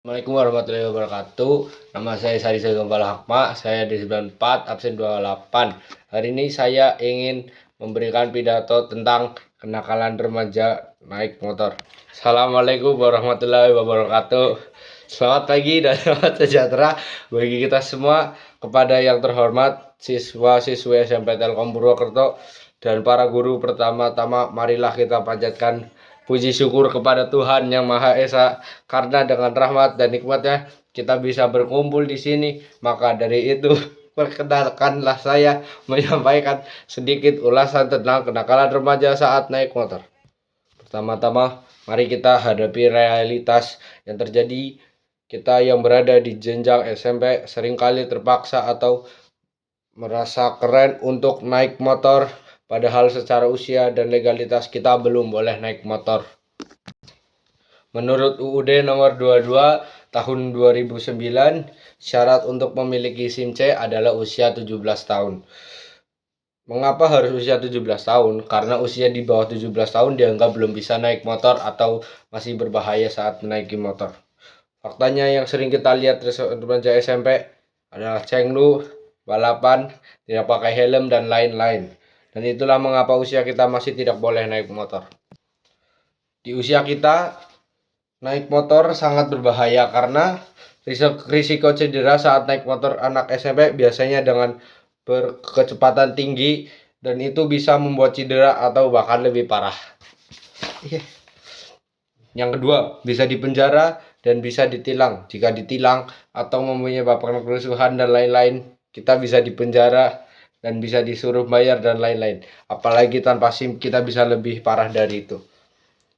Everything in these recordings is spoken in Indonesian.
Assalamualaikum warahmatullahi wabarakatuh. Nama saya Sari Gembala Hakma. Saya di 94 absen 28. Hari ini saya ingin memberikan pidato tentang kenakalan remaja naik motor. Assalamualaikum warahmatullahi wabarakatuh. Selamat pagi dan selamat sejahtera bagi kita semua. Kepada yang terhormat siswa-siswi SMP Telkom Purwokerto dan para guru, pertama-tama marilah kita panjatkan puji syukur kepada Tuhan Yang Maha Esa, karena dengan rahmat dan nikmatnya kita bisa berkumpul di sini. Maka dari itu, perkenalkanlah saya menyampaikan sedikit ulasan tentang kenakalan remaja saat naik motor. Pertama-tama, mari kita hadapi realitas yang terjadi. Kita yang berada di jenjang SMP seringkali terpaksa atau merasa keren untuk naik motor, padahal secara usia dan legalitas kita belum boleh naik motor. Menurut UUD nomor 22 tahun 2009, syarat untuk memiliki SIM C adalah usia 17 tahun. Mengapa harus usia 17 tahun? Karena usia di bawah 17 tahun dianggap belum bisa naik motor atau masih berbahaya saat menaiki motor. Faktanya yang sering kita lihat remaja SMP adalah cenglu, balapan, tidak pakai helm, dan lain-lain. Dan itulah mengapa usia kita masih tidak boleh naik motor. Di usia kita, naik motor sangat berbahaya karena risiko cedera saat naik motor anak SMP biasanya dengan berkecepatan tinggi, dan itu bisa membuat cedera atau bahkan lebih parah. Yang kedua, bisa dipenjara dan bisa ditilang. Jika ditilang atau menyebabkan kerusuhan dan lain-lain, kita bisa dipenjara dan bisa disuruh bayar dan lain-lain. Apalagi tanpa SIM, kita bisa lebih parah dari itu.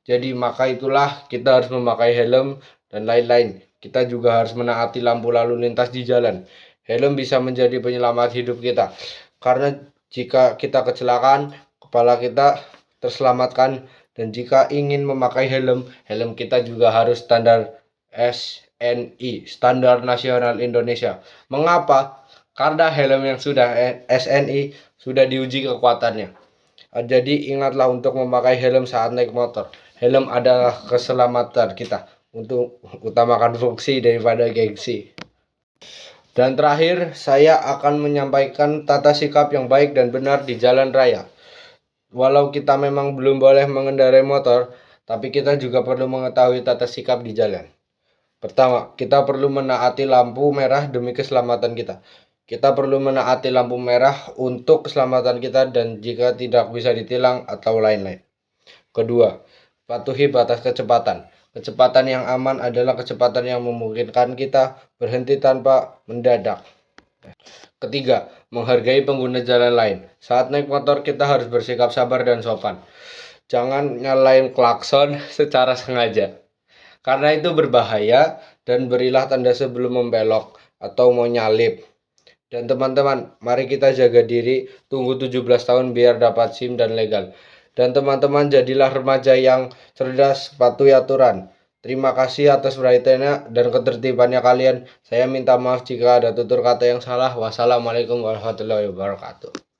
Jadi maka itulah kita harus memakai helm dan lain-lain. Kita juga harus menaati lampu lalu lintas di jalan. Helm bisa menjadi penyelamat hidup kita, karena jika kita kecelakaan, kepala kita terselamatkan. Dan jika ingin memakai helm kita juga harus standar SNI, Standar Nasional Indonesia. Mengapa? Karena helm yang sudah SNI sudah diuji kekuatannya. Jadi ingatlah untuk memakai helm saat naik motor. Helm adalah keselamatan kita, untuk utamakan fungsi daripada gengsi. Dan terakhir, saya akan menyampaikan tata sikap yang baik dan benar di jalan raya. Walau kita memang belum boleh mengendarai motor, tapi kita juga perlu mengetahui tata sikap di jalan. Pertama, kita perlu menaati lampu merah demi keselamatan kita. Kita perlu menaati lampu merah untuk keselamatan kita dan jika tidak bisa ditilang atau lain-lain. Kedua, patuhi batas kecepatan. Kecepatan yang aman adalah kecepatan yang memungkinkan kita berhenti tanpa mendadak. Ketiga, menghargai pengguna jalan lain. Saat naik motor kita harus bersikap sabar dan sopan. Jangan nyalain klakson secara sengaja, karena itu berbahaya, dan berilah tanda sebelum membelok atau mau nyalip. Dan teman-teman, mari kita jaga diri, tunggu 17 tahun biar dapat SIM dan legal. Dan teman-teman, jadilah remaja yang cerdas, patuhi aturan. Terima kasih atas perhatiannya dan ketertibannya kalian. Saya minta maaf jika ada tutur kata yang salah. Wassalamualaikum warahmatullahi wabarakatuh.